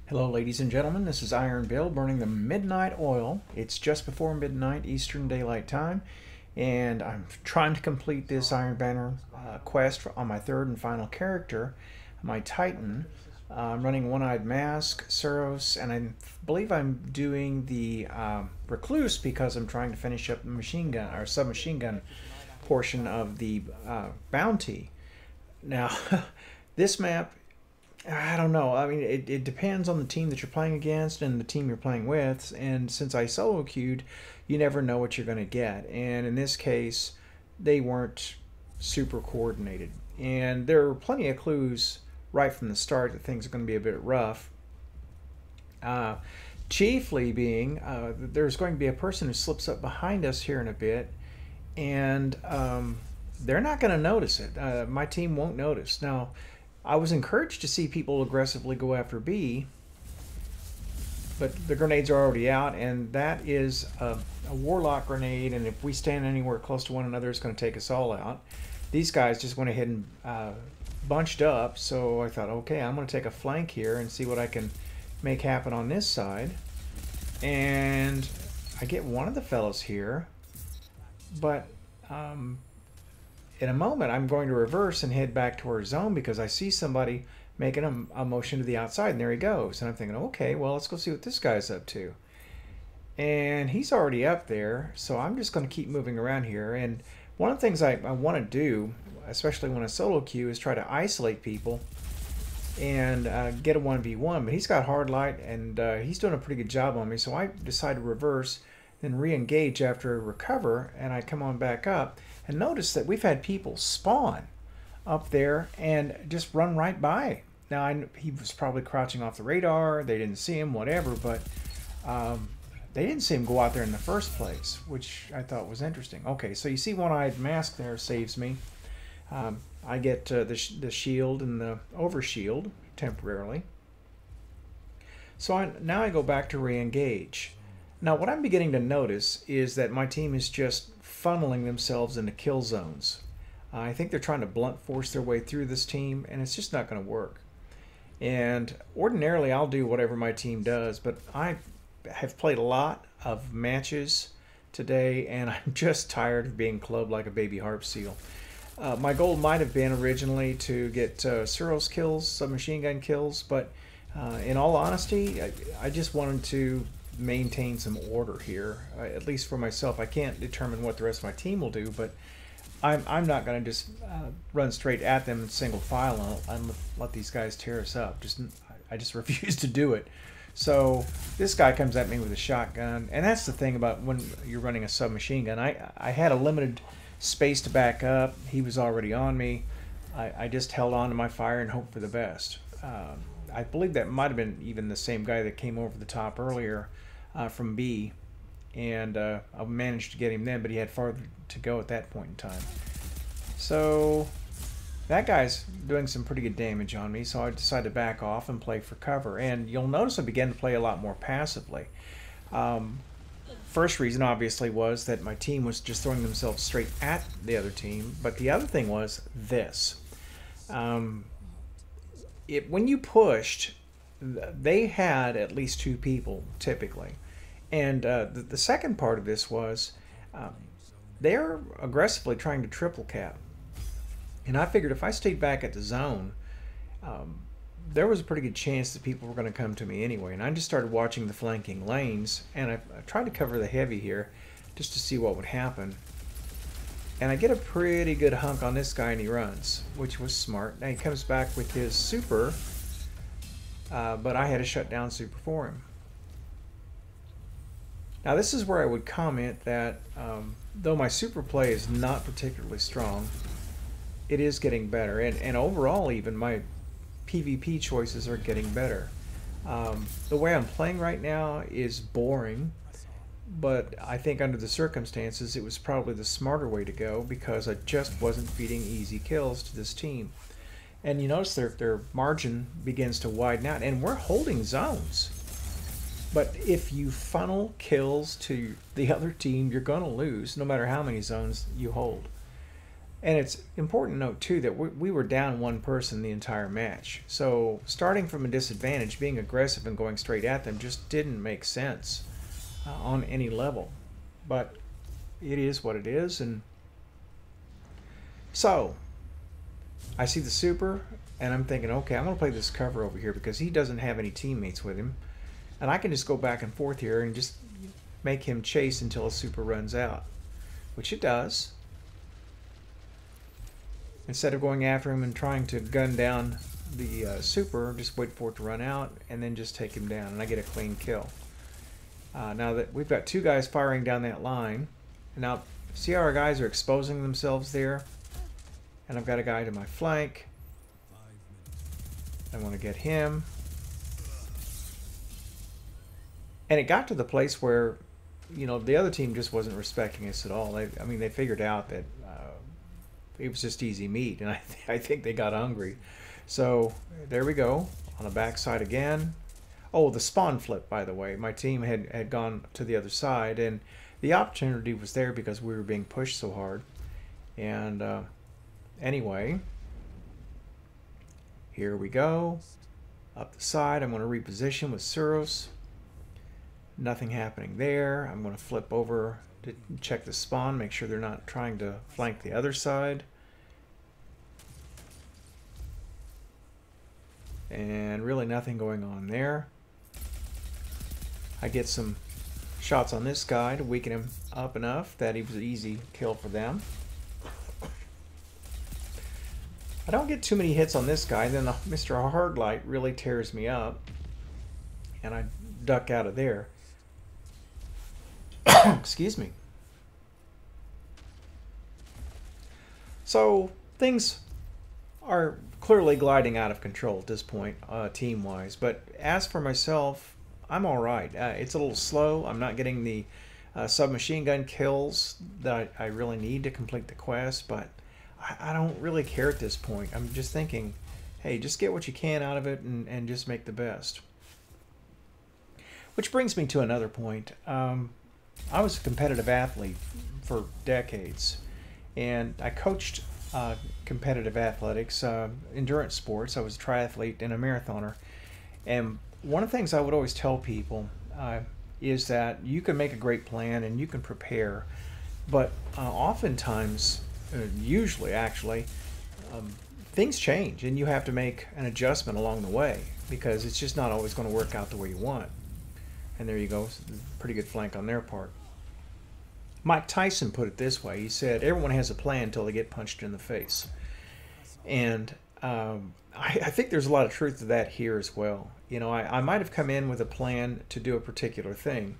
Hello ladies and gentlemen, this is Iron Bill burning the midnight oil. It's just before midnight Eastern Daylight Time, and I'm trying to complete this Iron Banner quest on my third and final character, my Titan. I'm running One-Eyed Mask, Suros, and I believe I'm doing the Recluse because I'm trying to finish up the machine gun, or submachine gun portion of the bounty. Now, this map, I don't know. I mean, it depends on the team that you're playing against and the team you're playing with. And since I solo queued, you never know what you're going to get. And in this case, they weren't super coordinated. And there were plenty of clues right from the start that things are going to be a bit rough. Chiefly being, there's going to be a person who slips up behind us here in a bit. And they're not going to notice it. My team won't notice. Now, I was encouraged to see people aggressively go after B, but the grenades are already out, and that is a warlock grenade, and if we stand anywhere close to one another, it's going to take us all out. These guys just went ahead and bunched up, so I thought, okay, I'm going to take a flank here and see what I can make happen on this side. And I get one of the fellows here, but in a moment, I'm going to reverse and head back to our zone because I see somebody making a motion to the outside, and there he goes. And I'm thinking, okay, well, let's go see what this guy's up to. And he's already up there, so I'm just going to keep moving around here. And one of the things I want to do, especially when I solo queue, is try to isolate people and get a 1v1. But he's got hard light, and he's doing a pretty good job on me, so I decide to reverse, then re-engage after I recover, and I come on back up. And notice that we've had people spawn up there and just run right by. Now, he was probably crouching off the radar. They didn't see him, whatever, but they didn't see him go out there in the first place, which I thought was interesting. Okay, so you see One-Eyed Mask there saves me. I get the shield and the overshield temporarily. So now I go back to re-engage. Now, what I'm beginning to notice is that my team is just funneling themselves into kill zones. I think they're trying to blunt force their way through this team, and it's just not going to work. And ordinarily, I'll do whatever my team does, but I have played a lot of matches today, and I'm just tired of being clubbed like a baby harp seal. My goal might have been originally to get Suros kills, submachine gun kills, but in all honesty, I just wanted to maintain some order here, at least for myself. I can't determine what the rest of my team will do, but I'm not going to just run straight at them in single file and let these guys tear us up. I just refuse to do it. So this guy comes at me with a shotgun, and that's the thing about when you're running a submachine gun. I had a limited space to back up. He was already on me. I just held on to my fire and hoped for the best. I believe that might have been even the same guy that came over the top earlier from B, and I managed to get him then, but he had farther to go at that point in time. So that guy's doing some pretty good damage on me, so I decided to back off and play for cover. And you'll notice I began to play a lot more passively. First reason, obviously, was that my team was just throwing themselves straight at the other team, but the other thing was this. When you pushed, they had at least two people, typically. And the second part of this was they're aggressively trying to triple cap. And I figured if I stayed back at the zone, there was a pretty good chance that people were going to come to me anyway. And I just started watching the flanking lanes, and I tried to cover the heavy here just to see what would happen. And I get a pretty good hunk on this guy, and he runs, which was smart. Now he comes back with his super, but I had a shutdown super for him. Now this is where I would comment that though my super play is not particularly strong, it is getting better, and overall even my PvP choices are getting better. The way I'm playing right now is boring, but I think under the circumstances it was probably the smarter way to go because I just wasn't feeding easy kills to this team. And you notice their margin begins to widen out, and we're holding zones. But if you funnel kills to the other team, you're going to lose no matter how many zones you hold. And it's important to note too that we were down one person the entire match. So starting from a disadvantage, being aggressive and going straight at them just didn't make sense on any level. But it is what it is. And so I see the super and I'm thinking, okay, I'm going to play this cover over here because he doesn't have any teammates with him. And I can just go back and forth here and just make him chase until a super runs out, which it does. Instead of going after him and trying to gun down the super, just wait for it to run out and then just take him down, and I get a clean kill. Now that we've got two guys firing down that line, and now see how our guys are exposing themselves there, and I've got a guy to my flank. I want to get him. And it got to the place where, you know, the other team just wasn't respecting us at all. I mean, they figured out that it was just easy meat, and I think they got hungry. So there we go on the backside again. Oh, the spawn flip, by the way. My team had gone to the other side, and the opportunity was there because we were being pushed so hard. And anyway, here we go. Up the side, I'm going to reposition with Suros. Nothing happening there. I'm going to flip over to check the spawn, make sure they're not trying to flank the other side. And really nothing going on there. I get some shots on this guy to weaken him up enough that he was an easy kill for them. I don't get too many hits on this guy, then Mr. Hardlight really tears me up, and I duck out of there. Excuse me. So things are clearly gliding out of control at this point, team-wise. But as for myself, I'm all right. It's a little slow. I'm not getting the submachine gun kills that I really need to complete the quest, but I don't really care at this point. I'm just thinking, hey, just get what you can out of it and just make the best. Which brings me to another point. I was a competitive athlete for decades, and I coached competitive athletics, endurance sports. I was a triathlete and a marathoner. And one of the things I would always tell people is that you can make a great plan and you can prepare, but oftentimes, usually actually, things change and you have to make an adjustment along the way because it's just not always going to work out the way you want. And there you go, pretty good flank on their part. Mike Tyson put it this way. He said, everyone has a plan until they get punched in the face. And I think there's a lot of truth to that here as well. You know, I might have come in with a plan to do a particular thing,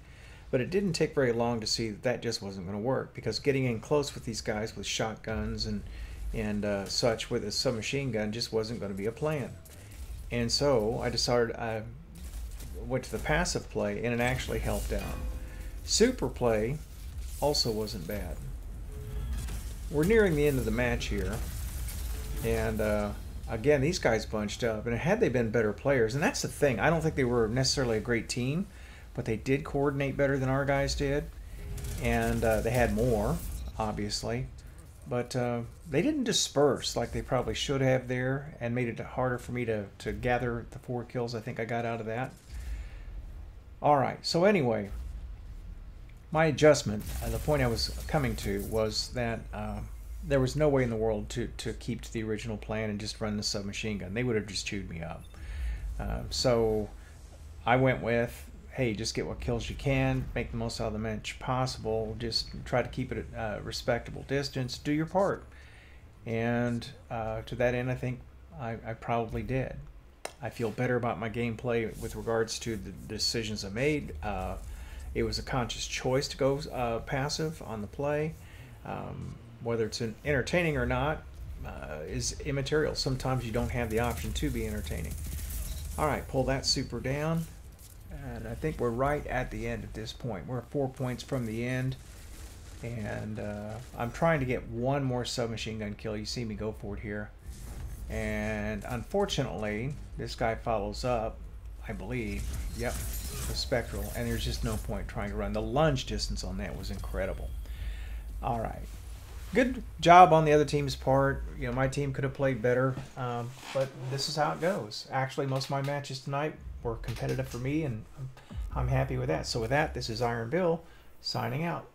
but it didn't take very long to see that that just wasn't going to work, because getting in close with these guys with shotguns and such with a submachine gun just wasn't going to be a plan. And so I decided I went to the passive play, and it actually helped out. Super play also wasn't bad. We're nearing the end of the match here, and again, these guys bunched up, and had they been better players, and that's the thing, I don't think they were necessarily a great team, but they did coordinate better than our guys did, and they had more, obviously, but they didn't disperse like they probably should have there, and made it harder for me to gather the 4 kills I think I got out of that. Alright, so anyway, my adjustment, the point I was coming to was that there was no way in the world to keep to the original plan and just run the submachine gun. They would have just chewed me up. So I went with, hey, just get what kills you can, make the most out of the match possible, just try to keep it at a respectable distance, do your part. And to that end, I think I probably did. I feel better about my gameplay with regards to the decisions I made. It was a conscious choice to go passive on the play. Whether it's entertaining or not is immaterial. Sometimes you don't have the option to be entertaining. Alright, pull that super down. And I think we're right at the end at this point. We're 4 points from the end. And I'm trying to get one more submachine gun kill. You see me go for it here. And unfortunately, this guy follows up, I believe. Yep, the Spectral. And there's just no point trying to run. The lunge distance on that was incredible. Alright. good job on the other team's part. You know, my team could have played better, but this is how it goes. Actually, most of my matches tonight were competitive for me, and I'm happy with that. So with that, this is Iron Bill signing out.